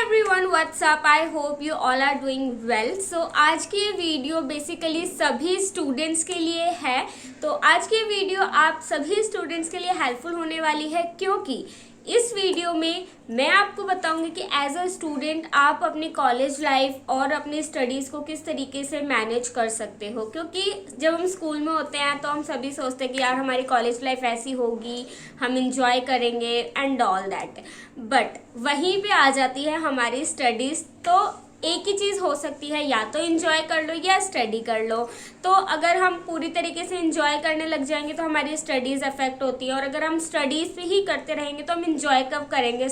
Everyone, what's up. I hope you all are doing well. So आज की ये video basically सभी students के लिए है। तो आज की वीडियो आप सभी स्टूडेंट्स के लिए हेल्पफुल होने वाली है, क्योंकि इस वीडियो में मैं आपको बताऊंगी कि एज अ स्टूडेंट आप अपनी कॉलेज लाइफ और अपनी स्टडीज़ को किस तरीके से मैनेज कर सकते हो। क्योंकि जब हम स्कूल में होते हैं तो हम सभी सोचते हैं कि यार हमारी कॉलेज लाइफ ऐसी होगी, हम इंजॉय करेंगे एंड ऑल दैट। बट वहीं पे आ जाती है हमारी स्टडीज़। तो एक ही चीज़ हो सकती है, या तो एंजॉय कर लो या स्टडी कर लो। तो अगर हम पूरी तरीके से एंजॉय करने लग जाएंगे तो हमारी स्टडीज़ अफेक्ट होती है, और अगर हम स्टडीज़ पे ही करते रहेंगे तो हम एंजॉय कब करेंगे।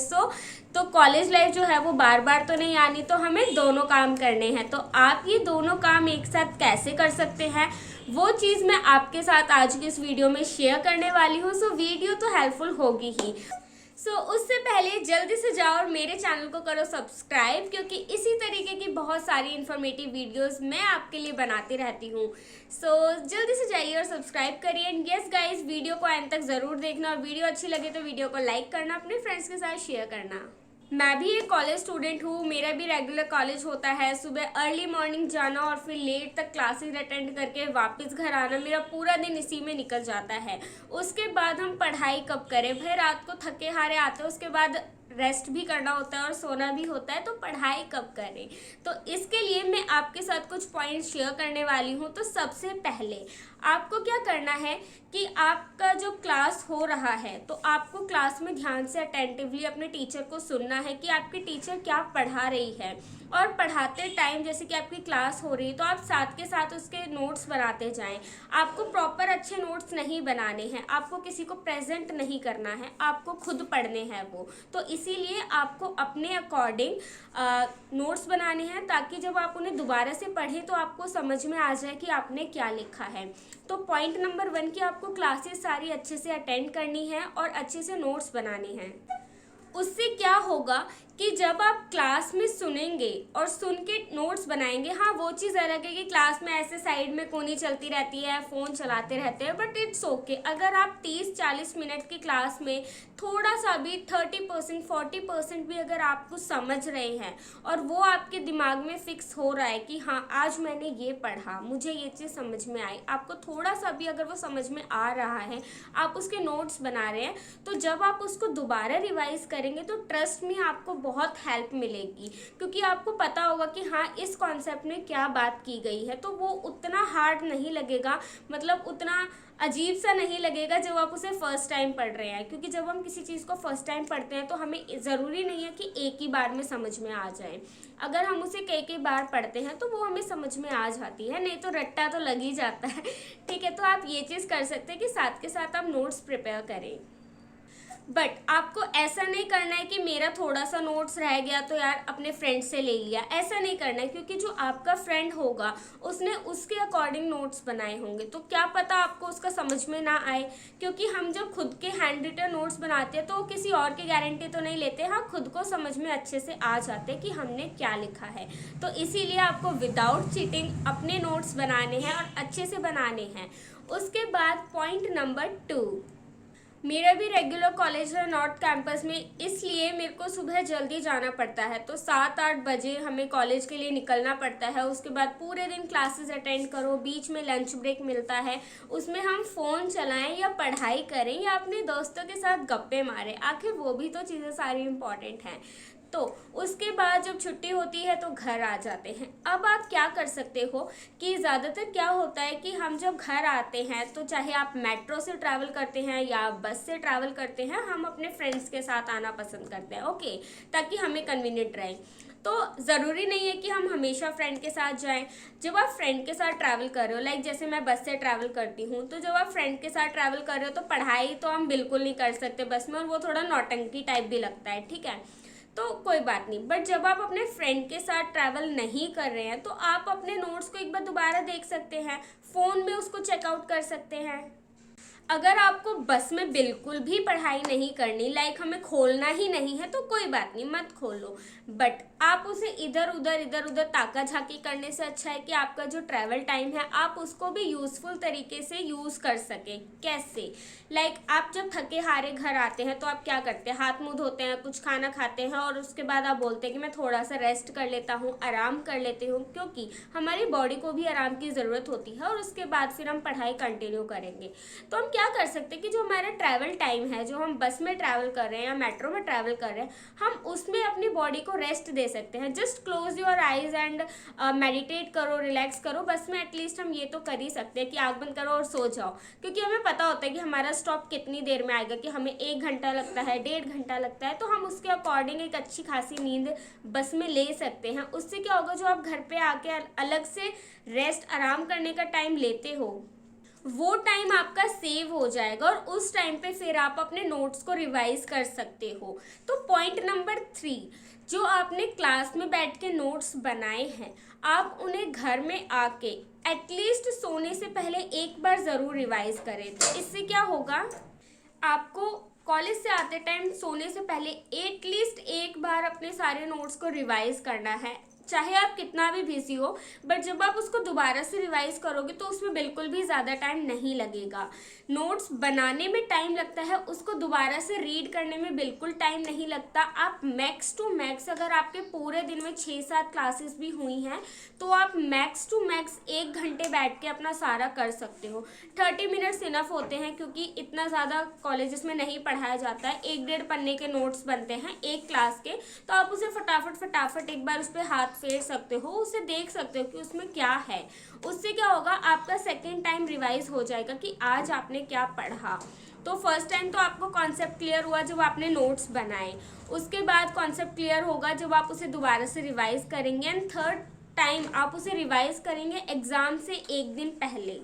तो कॉलेज लाइफ जो है वो बार बार तो नहीं आनी, तो हमें दोनों काम करने हैं। तो आप ये दोनों काम एक साथ कैसे कर सकते हैं, वो चीज़ मैं आपके साथ आज की इस वीडियो में शेयर करने वाली हूँ। सो वीडियो तो हेल्पफुल होगी ही। उससे पहले जल्दी से जाओ और मेरे चैनल को करो सब्सक्राइब, क्योंकि इसी तरीके की बहुत सारी इन्फॉर्मेटिव वीडियोस मैं आपके लिए बनाती रहती हूँ। जल्दी से जाइए और सब्सक्राइब करिए। एंड यस गाइस, वीडियो को एंड तक ज़रूर देखना, और वीडियो अच्छी लगे तो वीडियो को लाइक करना, अपने फ्रेंड्स के साथ शेयर करना। मैं भी एक कॉलेज स्टूडेंट हूँ, मेरा भी रेगुलर कॉलेज होता है। सुबह अर्ली मॉर्निंग जाना और फिर लेट तक क्लासेस अटेंड करके वापस घर आना, मेरा पूरा दिन इसी में निकल जाता है। उसके बाद हम पढ़ाई कब करें भाई, रात को थके हारे आते हैं, उसके बाद रेस्ट भी करना होता है और सोना भी होता है, तो पढ़ाई कब करें। तो इसके लिए मैं आपके साथ कुछ पॉइंट्स शेयर करने वाली हूँ। तो सबसे पहले आपको क्या करना है कि आपका जो क्लास हो रहा है, तो आपको क्लास में ध्यान से अटेंटिवली अपने टीचर को सुनना है कि आपकी टीचर क्या पढ़ा रही है। और पढ़ाते टाइम जैसे कि आपकी क्लास हो रही है तो आप साथ के साथ उसके नोट्स बनाते जाएं। आपको प्रॉपर अच्छे नोट्स नहीं बनाने हैं, आपको किसी को प्रेजेंट नहीं करना है, आपको खुद पढ़ने हैं वो। तो इसीलिए आपको अपने अकॉर्डिंग नोट्स बनाने हैं, ताकि जब आप उन्हें दोबारा से पढ़ें तो आपको समझ में आ जाए कि आपने क्या लिखा है। तो पॉइंट नंबर 1 कि आपको क्लासेस सारी अच्छे से अटेंड करनी है और अच्छे से नोट्स बनाने हैं। उससे क्या होगा कि जब आप क्लास में सुनेंगे और सुन के नोट्स बनाएंगे, हाँ वो चीज़ अलग है कि क्लास में ऐसे साइड में कोनी चलती रहती है, फ़ोन चलाते रहते हैं, बट इट्स ओके। अगर आप 30-40 मिनट की क्लास में थोड़ा सा भी 30% 40% भी अगर आप कुछ समझ रहे हैं और वो आपके दिमाग में फिक्स हो रहा है कि हाँ आज मैंने ये पढ़ा, मुझे ये चीज़ समझ में आई, आपको थोड़ा सा भी अगर वो समझ में आ रहा है, आप उसके नोट्स बना रहे हैं, तो जब आप उसको दोबारा रिवाइज करेंगे तो ट्रस्ट में आपको बहुत हेल्प मिलेगी। क्योंकि आपको पता होगा कि हाँ इस कॉन्सेप्ट में क्या बात की गई है, तो वो उतना हार्ड नहीं लगेगा, मतलब उतना अजीब सा नहीं लगेगा जब आप उसे फर्स्ट टाइम पढ़ रहे हैं। क्योंकि जब हम किसी चीज़ को फर्स्ट टाइम पढ़ते हैं तो हमें ज़रूरी नहीं है कि एक ही बार में समझ में आ जाए। अगर हम उसे कई बार पढ़ते हैं तो वो हमें समझ में आ जाती है, नहीं तो रट्टा तो लग ही जाता है। ठीक है, तो आप ये चीज़ कर सकते हैं कि साथ के साथ आप नोट्स प्रिपेयर करें। बट आपको ऐसा नहीं करना है कि मेरा थोड़ा सा नोट्स रह गया तो यार अपने फ्रेंड से ले लिया, ऐसा नहीं करना है। क्योंकि जो आपका फ्रेंड होगा उसने उसके अकॉर्डिंग नोट्स बनाए होंगे, तो क्या पता आपको उसका समझ में ना आए। क्योंकि हम जब खुद के हैंड रिटन नोट्स बनाते हैं तो किसी और की गारंटी तो नहीं लेते, हाँ खुद को समझ में अच्छे से आ जाते कि हमने क्या लिखा है। तो इसीलिए आपको विदाउट चीटिंग अपने नोट्स बनाने हैं और अच्छे से बनाने हैं। उसके बाद पॉइंट नंबर 2, मेरा भी रेगुलर कॉलेज है नॉर्थ कैंपस में, इसलिए मेरे को सुबह जल्दी जाना पड़ता है। तो 7-8 बजे हमें कॉलेज के लिए निकलना पड़ता है। उसके बाद पूरे दिन क्लासेस अटेंड करो, बीच में लंच ब्रेक मिलता है, उसमें हम फ़ोन चलाएं या पढ़ाई करें या अपने दोस्तों के साथ गप्पे मारें, आखिर वो भी तो चीज़ें सारी इम्पॉर्टेंट हैं। तो उसके बाद जब छुट्टी होती है तो घर आ जाते हैं। अब आप क्या कर सकते हो कि ज़्यादातर क्या होता है कि हम जब घर आते हैं तो चाहे आप मेट्रो से ट्रैवल करते हैं या बस से ट्रैवल करते हैं, हम अपने फ्रेंड्स के साथ आना पसंद करते हैं, ओके, ताकि हमें कन्वीनियंट रहे। तो ज़रूरी नहीं है कि हम हमेशा फ्रेंड के साथ जाएं। जब आप फ्रेंड के साथ ट्रैवल कर रहे हो, लाइक जैसे मैं बस से ट्रैवल करती हूँ, तो जब आप फ्रेंड के साथ ट्रैवल कर रहे हो तो पढ़ाई तो हम बिल्कुल नहीं कर सकते बस में, और वो थोड़ा नौटंकी टाइप भी लगता है, ठीक है, तो कोई बात नहीं। बट जब आप अपने फ्रेंड के साथ ट्रैवल नहीं कर रहे हैं तो आप अपने नोट्स को एक बार दोबारा देख सकते हैं, फ़ोन में उसको चेकआउट कर सकते हैं। अगर आपको बस में बिल्कुल भी पढ़ाई नहीं करनी, लाइक हमें खोलना ही नहीं है, तो कोई बात नहीं, मत खोलो। बट आप उसे इधर उधर ताका झाकी करने से अच्छा है कि आपका जो ट्रैवल टाइम है आप उसको भी यूज़फुल तरीके से यूज़ कर सकें। कैसे? लाइक आप जब थके हारे घर आते हैं तो आप क्या करते हैं, हाथ मुंह धोते हैं, कुछ खाना खाते हैं और उसके बाद आप बोलते हैं कि मैं थोड़ा सा रेस्ट कर लेता हूँ, आराम कर लेती हूँ, क्योंकि हमारी बॉडी को भी आराम की ज़रूरत होती है और उसके बाद फिर हम पढ़ाई कंटिन्यू करेंगे। तो हम क्या कर सकते हैं कि जो हमारा ट्रैवल टाइम है, जो हम बस में ट्रैवल कर रहे हैं या मेट्रो में ट्रैवल कर रहे हैं, हम उसमें अपनी बॉडी को रेस्ट दे सकते हैं। Just close your eyes and meditate करो, रिलैक्स करो। बस में एटलीस्ट हम ये तो कर ही सकते हैं कि आँख बंद करो और सो जाओ, क्योंकि हमें पता होता है कि हमारा स्टॉप कितनी देर में आएगा, कि हमें 1 घंटा लगता है, 1.5 घंटा लगता है, तो हम उसके अकॉर्डिंग एक अच्छी खासी नींद बस में ले सकते हैं। उससे क्या होगा, जो आप घर पे आके अलग से रेस्ट आराम करने का टाइम लेते हो, वो टाइम आपका सेव हो जाएगा और उस टाइम पे फिर आप अपने नोट्स को रिवाइज कर सकते हो। तो पॉइंट नंबर 3, जो आपने क्लास में बैठ के नोट्स बनाए हैं, आप उन्हें घर में आके एटलीस्ट सोने से पहले एक बार ज़रूर रिवाइज करें। तो इससे क्या होगा, आपको कॉलेज से आते टाइम सोने से पहले एटलीस्ट एक बार अपने सारे नोट्स को रिवाइज करना है, चाहे आप कितना भी बिजी हो। बट जब आप उसको दोबारा से रिवाइज करोगे तो उसमें बिल्कुल भी ज़्यादा टाइम नहीं लगेगा। नोट्स बनाने में टाइम लगता है, उसको दोबारा से रीड करने में बिल्कुल टाइम नहीं लगता। आप मैक्स टू मैक्स, अगर आपके पूरे दिन में 6-7 क्लासेस भी हुई हैं, तो आप मैक्स टू मैक्स 1 घंटे बैठ के अपना सारा कर सकते हो। 30 मिनट्स इनफ होते हैं, क्योंकि इतना ज़्यादा कॉलेजेस में नहीं पढ़ाया जाता है। 1-1.5 पन्ने के नोट्स बनते हैं एक क्लास के, तो आप उसे फटाफट एक बार उस पर हाथ फेर सकते हो, उसे देख सकते हो कि उसमें क्या है। उससे क्या होगा, आपका सेकेंड टाइम रिवाइज हो जाएगा कि आज आपने क्या पढ़ा। तो फर्स्ट टाइम तो आपको कॉन्सेप्ट क्लियर हुआ जब आपने नोट्स बनाए, उसके बाद कॉन्सेप्ट क्लियर होगा जब आप उसे दोबारा से रिवाइज करेंगे, एंड थर्ड टाइम आप उसे रिवाइज करेंगे एग्ज़ाम से 1 दिन पहले।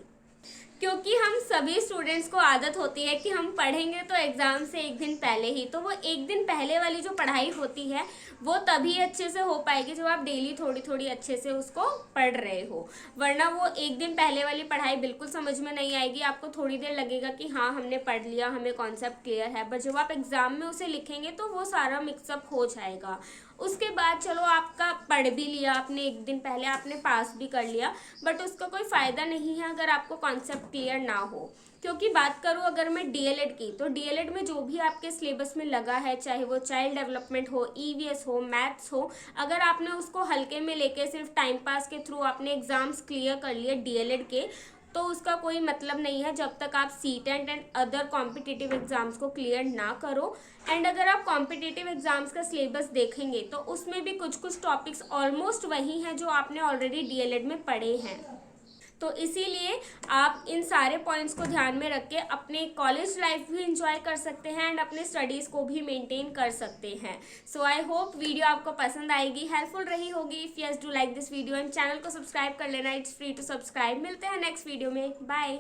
क्योंकि हम सभी स्टूडेंट्स को आदत होती है कि हम पढ़ेंगे तो एग्ज़ाम से 1 दिन पहले ही, तो वो 1 दिन पहले वाली जो पढ़ाई होती है वो तभी अच्छे से हो पाएगी जब आप डेली थोड़ी थोड़ी अच्छे से उसको पढ़ रहे हो। वरना वो 1 दिन पहले वाली पढ़ाई बिल्कुल समझ में नहीं आएगी, आपको थोड़ी देर लगेगा कि हाँ हमने पढ़ लिया, हमें कॉन्सेप्ट क्लियर है, बट जब आप एग्ज़ाम में उसे लिखेंगे तो वो सारा मिक्सअप हो जाएगा। उसके बाद चलो आपका पढ़ भी लिया आपने 1 दिन पहले, आपने पास भी कर लिया, बट उसका कोई फ़ायदा नहीं है अगर आपको कॉन्सेप्ट क्लियर ना हो। क्योंकि बात करूँ अगर मैं डीएलएड की, तो डीएलएड में जो भी आपके सिलेबस में लगा है, चाहे वो चाइल्ड डेवलपमेंट हो, ईवीएस हो, मैथ्स हो, अगर आपने उसको हल्के में लेके सिर्फ टाइम पास के थ्रू आपने एग्ज़ाम्स क्लियर कर लिए डीएलएड के, तो उसका कोई मतलब नहीं है जब तक आप CTET and other competitive exams को क्लियर ना करो। एंड अगर आप कॉम्पिटिटिव एग्ज़ाम्स का सिलेबस देखेंगे तो उसमें भी कुछ टॉपिक्स ऑलमोस्ट वही हैं जो आपने ऑलरेडी डीएलएड में पढ़े हैं। तो इसीलिए आप इन सारे पॉइंट्स को ध्यान में रख के अपने कॉलेज लाइफ भी इंजॉय कर सकते हैं एंड अपने स्टडीज़ को भी मेंटेन कर सकते हैं। सो आई होप वीडियो आपको पसंद आएगी, हेल्पफुल रही होगी। If yes do like this video and channel को सब्सक्राइब कर लेना, इट्स फ्री टू सब्सक्राइब। मिलते हैं नेक्स्ट वीडियो में, बाय।